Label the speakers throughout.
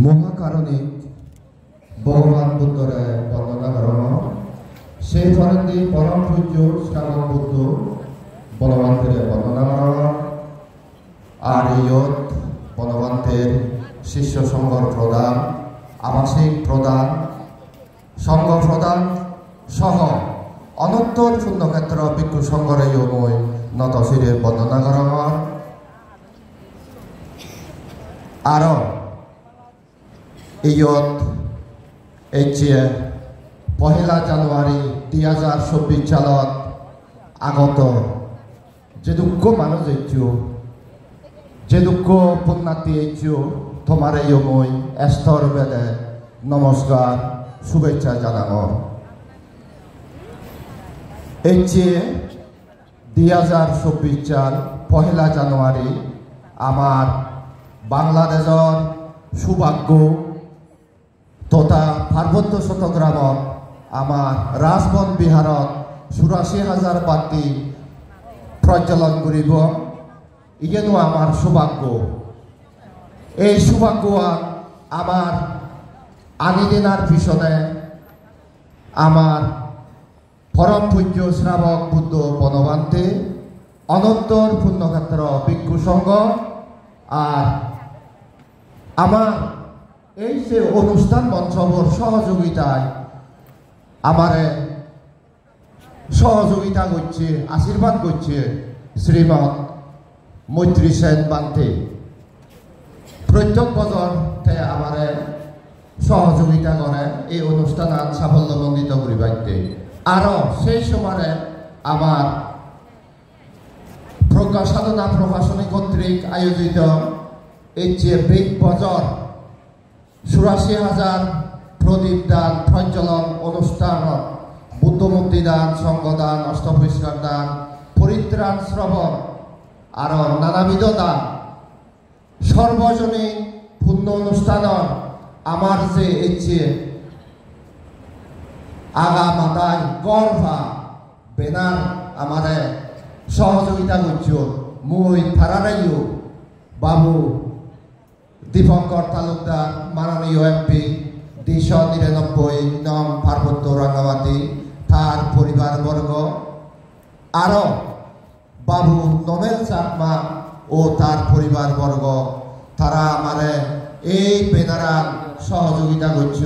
Speaker 1: মহাকারণিক ভগবান বুদ্ধরে বন্দনা করণ সেই ধরনের পরম পূজ্য শ্রাবণ বুদ্ধ বলবন্তের বন্দনা করণ আর ইয়ত বলবন্তের শিষ্য সংঘর প্রদান আবাসিক প্রদান সংঘ প্রদান সহ অনন্তর শূন্যক্ষেত্র ভিক্ষু সংঘরে মই নতশিরে বন্দনা করণ আরো ইয়ত পহেলা জানুয়ারি 2024 সালত আগত যে দুঃখ মানুষ যে দুঃখ পুণ্যার্থী তোমার মই স্তর বেদে নমস্কার শুভেচ্ছা জানানো 2024 সাল পহেলা জানুয়ারি আমার বাংলাদেশের সৌভাগ্য তথা পার্বত্য চট্টগ্রামত আমার রাজবন বিহারত 84,000 বাতি প্রজ্বলন করিব ইয়েনো আমার সৌভাগ্য এই সৌভাগ্য আমার আনিদিনার পিছনে আমার পরম পূজ্য শ্রাবক বুদ্ধ বনবান্তে অনন্তর পুণ্যক্ষেত্র ভিক্ষু সংঘ আর আমার এই যে অনুষ্ঠান মঞ্চবর সহযোগিতায় আমারে সহযোগিতা করছে আশীর্বাদ করছে শ্রীমৎ মৈত্রী সেন বান্তে প্রত্যেক বছর আমারে সহযোগিতা করে এই অনুষ্ঠান সাফল্যমণ্ডিত করিবাইতে আরও সেই সময়ে আমার প্রজ্ঞা সাধনা প্রশাসনিক কর্তৃক আয়োজিত এই যে বিগ বছর 84,000 প্রদীপ দান প্রজ্বলন অনুষ্ঠান বুদ্ধমূর্তি দান সংঘদান অষ্টপরিষ্কার দান পরিত্রাণ শ্রবণ আর নানাবিধ দান সর্বজনীন পূর্ণ অনুষ্ঠানের আমার যে ইচ্ছে আগা মাতায় গর্ভা বেনার আমারে সহযোগিতা করছ মুই থারারাইও বাবু দীপঙ্কর তালুকদার মাননীয় এমপি 299 নং পার্বত্য রাঙ্গামাটি তার পরিবারবর্গ আরও বাবু নমেল চাকমা ও তার পরিবারবর্গ তারা আমারে এই বেনারান সহযোগিতা করছ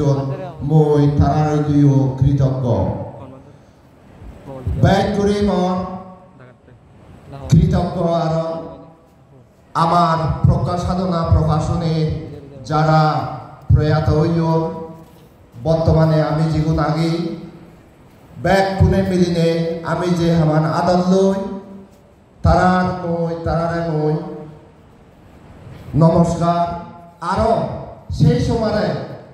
Speaker 1: মই তারার দুইও কৃতজ্ঞ ব্যয় করি মন কৃতজ্ঞ আরো আমার প্রজ্ঞা সাধনা প্রশাসনে যারা প্রয়াত হইল বর্তমানে আমি যেগুন আগে ব্যাগ কোনে মিলিনে আমি যে আমার আদর লই তারারে মই নমস্কার আরো সেই সময়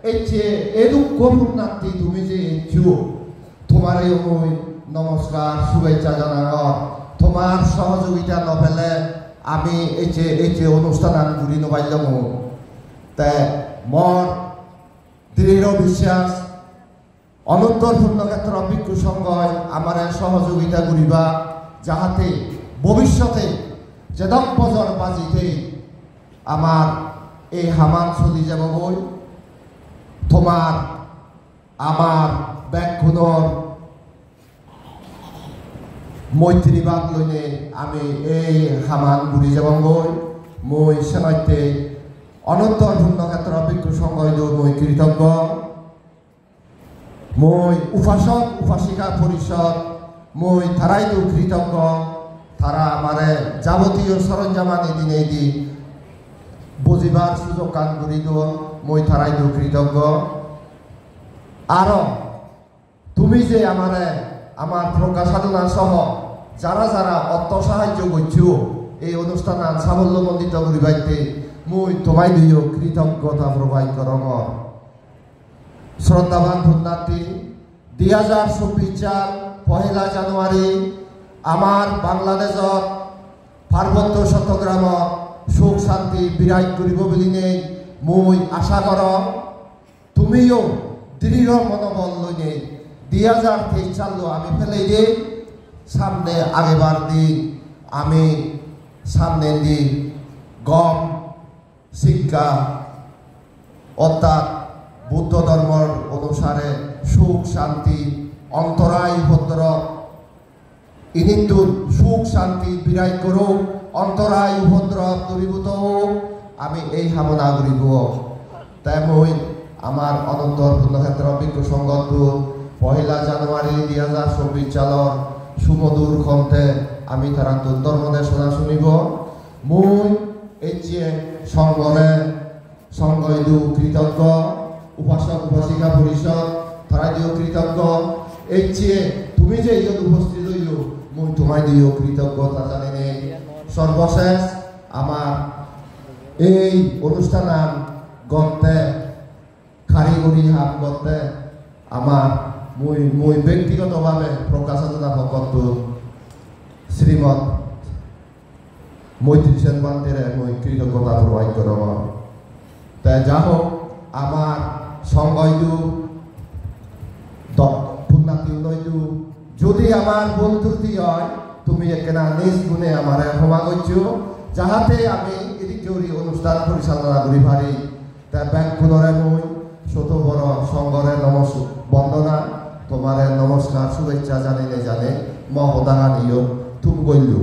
Speaker 1: এই যে এরূপ গভীরনাথী তুমি যে তোমারে মই নমস্কার শুভেচ্ছা জানানো তোমার সহযোগিতা নফেলে আমি এই যে অনুষ্ঠান আমি ঘুরি নবাইলাম তাই মর দৃঢ় বিশ্বাস অনন্তর পুণ্যক্ষেত্র ভিক্ষু সংঘ আমার সহযোগিতা করিবা যাহাতে ভবিষ্যতে যে 10 বছর বাজিতে আমার এই হামান চলি যাব বই তোমার আমার ব্যাগখুনর মৈত্রীবাদ লইনে আমি এই হামান ঘুরি যাব বই মই সেনাইতে অনন্তর পুণ্যক্ষেত্র ভিক্ষু সংঘ মই কৃতজ্ঞ মই উপাসক উপাসিকা পরিষদ মই তারাইতো কৃতজ্ঞ তারা আমারে যাবতীয় সরঞ্জামানি দিনে দি বুঝিবার সুযোগ কান করি মই তারাইতো কৃতজ্ঞ আরো তুমি যে আমারে আমার প্রজ্ঞা সাধনা সহ যারা যারা অর্থ সাহায্য করছো এই অনুষ্ঠান সাফল্যমণ্ডিত করিবাইতে মই তোমায় দিও কৃতজ্ঞতা প্রকাশ করম শ্রদ্ধাবান পুণ্যার্থী 2024 সাল পহেলা জানুয়ারি আমার বাংলাদেশত পার্বত্য চট্টগ্রামত সুখ শান্তি বিরাজ করিব বলি নেই মই আশা কর তুমিও দৃঢ় মনোবল লইনে 2023 সাল আমি ফেলে দিই সামনে আগেবার দিন আমি সামনে দিন গম শিক্ষা অর্থাৎ বুদ্ধ ধর্মর অনুসারে সুখ শান্তি অন্তরায় উপদ্রব ইনিন্দু সুখ শান্তি বিরাই করুক অন্তরায় উপদ্রব দূরীভূত হোক আমি এই কামনা করিব তাই মই আমার অনন্তর পূর্ণক্ষেত্র অভিজ্ঞ সংগত 1 জানুয়ারি 2024 সালের সুমধুর কণ্ঠে আমি তারা ধর্মদেশনা শুনিব মই এই সংঘরে সংঘইদু কৃতজ্ঞ উপাসক উপাসিকা পরিষদ তারা দিও কৃতজ্ঞ এই তুমি যে এই উপস্থিত হইল মই তোমায় দিও কৃতজ্ঞতা জানি সর্বশেষ আমার এই অনুষ্ঠান গন্তে কারিগরি হাত গন্তে আমার মই ব্যক্তিগতভাবে প্রকাশনা ভকত শ্রীমৎ মৈত্রী সেন বান্তিরে মই কৃতজ্ঞতা প্রকাশ করব তাই যা হোক আমার সংঘইদু পুণ্যাতি উদয়দু যদি আমার ভুল ত্রুটি হয় তুমি একেনা নিজ গুণে আমার ক্ষমা করছো যাহাতে আমি এদিকে অনুষ্ঠান পরিচালনা করি পারি তাই ব্যাংক পুনরে মই ছোট বড় সংঘরে বন্দনা তোমার নমস্কার শুভেচ্ছা জানিলে জানে মহদানা নিয় তুম গইলু